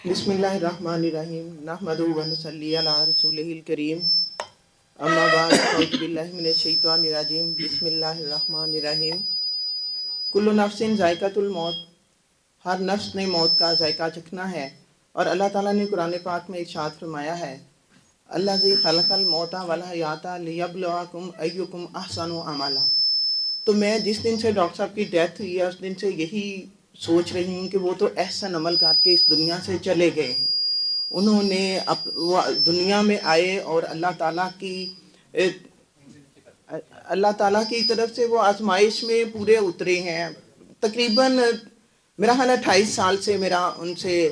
बिस्मिल्लाहिर्रहमानिर्रहीम नहमदुहु व नुसल्ली अला रसूलिहिल करीम अम्मा बाद अऊज़ु बिल्लाहि मिनश शैतानिर रजीम बिस्मिल्लाहिर्रहमानिर्रहीम कुल्लु नफ्सिन ज़ायक़ातुल मौत, हर नफ्स ने मौत का जायका चखना है। और अल्लाह ताला ने कुरान पाक में इरशाद फरमाया है, अल्लज़ी खलक़ल मौता वल हयाता लियब्लुवकुम अय्युकुम अहसनु अमला। तो मैं जिस दिन से डॉक्टर साहब की डेथ हुई है उस दिन से यही सोच रही हूँ कि वो तो एहसन अमल करके इस दुनिया से चले गए हैं। उन्होंने वो दुनिया में आए और अल्लाह ताला की तरफ से वो आजमाइश में पूरे उतरे हैं। तकरीबन मेरा ख्याल 28 साल से मेरा उनसे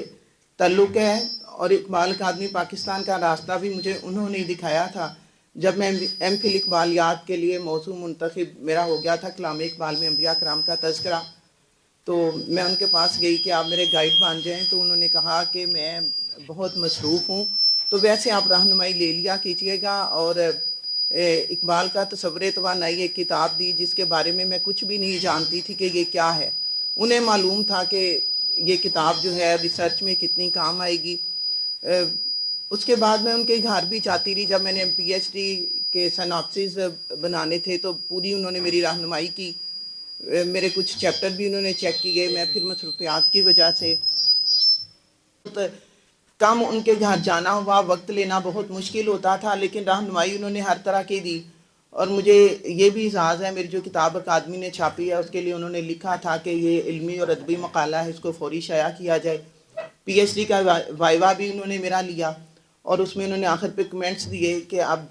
ताल्लुक़ है। और इकबाल कादमी पाकिस्तान का रास्ता भी मुझे उन्होंने दिखाया था। जब मैं एम.फिल इकबालियात के लिए मौजू मुंतखब मेरा हो गया था कलाम इकबाल में अंबिया कराम का तज़किरा, तो मैं उनके पास गई कि आप मेरे गाइड बन जाएं। तो उन्होंने कहा कि मैं बहुत मसरूफ़ हूँ, तो वैसे आप रहनुमाई ले लिया कीजिएगा। और इकबाल का तसव्वुर तवानाई एक किताब दी जिसके बारे में मैं कुछ भी नहीं जानती थी कि ये क्या है। उन्हें मालूम था कि ये किताब जो है रिसर्च में कितनी काम आएगी। उसके बाद मैं उनके घर भी जाती रही। जब मैंने पीएचडी के सिनॉप्सिस बनाने थे तो पूरी उन्होंने मेरी रहनुमाई की। मेरे कुछ चैप्टर भी उन्होंने चेक किए। मैं फिर मसरूफियात की वजह से कम उनके घर जाना हुआ, वक्त लेना बहुत मुश्किल होता था, लेकिन रहनुमाई उन्होंने हर तरह की दी। और मुझे ये भी इजाज़ है, मेरी जो किताब अकादमी ने छापी है उसके लिए उन्होंने लिखा था कि ये इल्मी और अदबी मकाला है, इसको फौरी शाया किया जाए। पीएचडी का वाइवा भी उन्होंने मेरा लिया और उसमें उन्होंने आखिर पे कमेंट्स दिए कि अब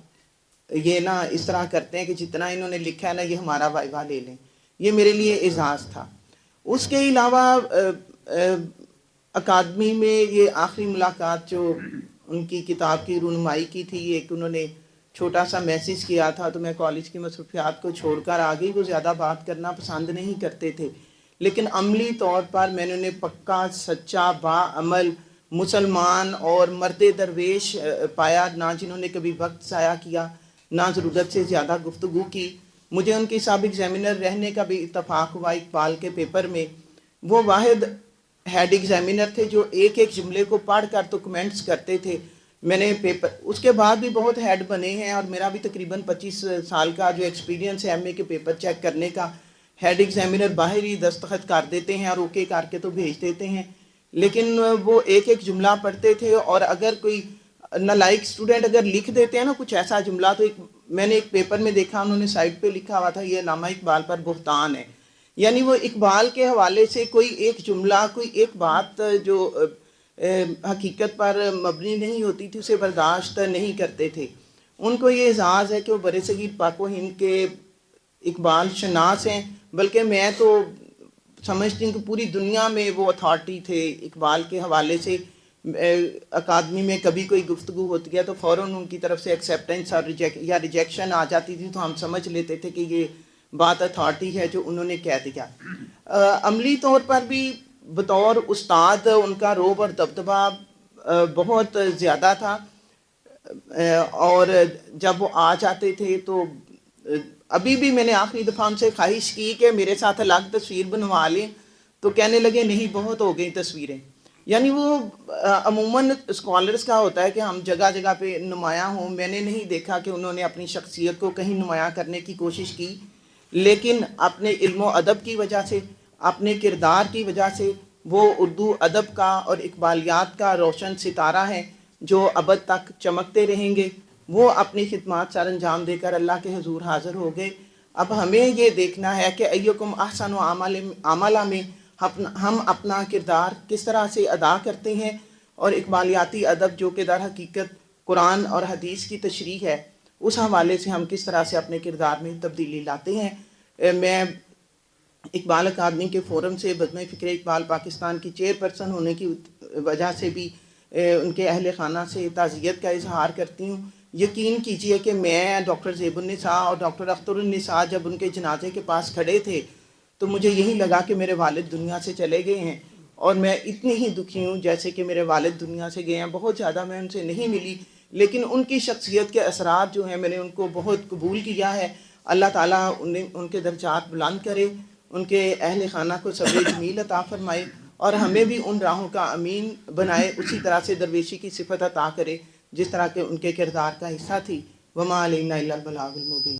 ये ना इस तरह करते हैं कि जितना इन्होंने लिखा है ना ये हमारा वाइवा ले लें। ये मेरे लिए एजाज़ था। उसके अलावा अकादमी में ये आखिरी मुलाकात जो उनकी किताब की रुनमाई की थी, एक उन्होंने छोटा सा मैसेज किया था, तो मैं कॉलेज की मसरूफियात को छोड़कर आ गई। वो ज़्यादा बात करना पसंद नहीं करते थे, लेकिन अमली तौर पर मैंने उन्हें पक्का सच्चा बाअमल मुसलमान और मर्द दरवेश पाया, ना जिन्होंने कभी वक्त ज़ाया किया, ना ज़रूरत से ज़्यादा गुफ्तगू की। मुझे उनकी सब एग्ज़ामिनर रहने का भी इत्तफाक हुआ इकबाल के पेपर में। वो वाहिद हेड एग्ज़ामिनर थे जो एक एक जुमले को पढ़ कर तो कमेंट्स करते थे। मैंने पेपर उसके बाद भी बहुत हेड बने हैं और मेरा भी तकरीबन 25 साल का जो एक्सपीरियंस है एमए के पेपर चेक करने का। हेड एग्ज़ामिनर बाहर ही दस्तखत कर देते हैं और ओके करके तो भेज देते हैं, लेकिन वो एक एक जुमला पढ़ते थे। और अगर कोई नालायक स्टूडेंट अगर लिख देते हैं ना कुछ ऐसा जुमला, तो मैंने एक पेपर में देखा उन्होंने साइड पे लिखा हुआ था ये अल्लामा इकबाल पर बुहतान है। यानी वो इकबाल के हवाले से कोई एक जुमला, कोई एक बात जो हकीकत पर मबनी नहीं होती थी उसे बर्दाश्त नहीं करते थे। उनको ये एजाज़ है कि वो बरे सगीर पाक व हिंद के इकबाल शनास हैं, बल्कि मैं तो समझती हूँ कि पूरी दुनिया में वो अथॉरिटी थे इकबाल के हवाले से। अकादमी में कभी कोई गुफ्तगू होती है तो फ़ौरन उनकी तरफ से एक्सेप्टेंस और रिजेक्शन आ जाती थी, तो हम समझ लेते थे कि ये बात अथॉरिटी है जो उन्होंने कह दिया। अमली तौर पर भी बतौर उस्ताद उनका रोब और दबदबा बहुत ज़्यादा था। और जब वो आ जाते थे तो अभी भी मैंने आखिरी दफ़ा उनसे ख्वाहिश की कि मेरे साथ अलग तस्वीर बनवा लें, तो कहने लगे नहीं बहुत हो गई तस्वीरें। यानी वो अमूमन स्कॉलर्स का होता है कि हम जगह जगह पे नुमायाँ हों। मैंने नहीं देखा कि उन्होंने अपनी शख्सियत को कहीं नुमायाँ करने की कोशिश की, लेकिन अपने इल्म व अदब की वजह से, अपने किरदार की वजह से वो उर्दू अदब का और इकबालियात का रोशन सितारा है जो अबद तक चमकते रहेंगे। वो अपनी खिदमत सर अंजाम देकर अल्लाह के हुजूर हाज़िर हो गए। अब हमें ये देखना है कि अय्युकुम अहसनु अमला में हम अपना किरदार किस तरह से अदा करते हैं, और इकबालियाती अदब जो कि दर हकीकत कुरान और हदीस की तशरीह है, उस हवाले से हम किस तरह से अपने किरदार में तब्दीली लाते हैं। मैं इकबाल अकादमी के फ़ोरम से बज़्म फ़िक्र इकबाल पाकिस्तान की चेयरपर्सन होने की वजह से भी उनके अहल खाना से ताज़ियत का इजहार करती हूँ। यकीन कीजिए कि मैं डॉक्टर ज़ेबुन्निसा और डॉक्टर अख्तरुन्निसा जब उनके जनाजे के पास खड़े थे तो मुझे यही लगा कि मेरे वालिद दुनिया से चले गए हैं, और मैं इतनी ही दुखी हूँ जैसे कि मेरे वालिद दुनिया से गए हैं। बहुत ज़्यादा मैं उनसे नहीं मिली, लेकिन उनकी शख्सियत के असरार जो हैं मैंने उनको बहुत कबूल किया है। अल्लाह ताला उन्हें उनके दर्जात बुलंद करे, उनके अहल खाना को सब्र जमील अता फरमाए, اور ہمیں بھی ان راہوں کا امین بنائے، اسی طرح سے درویشی کی صفت عطا کرے جس طرح کے ان کے کردار کا حصہ تھی۔ وما علینا الا البلاغ المبین۔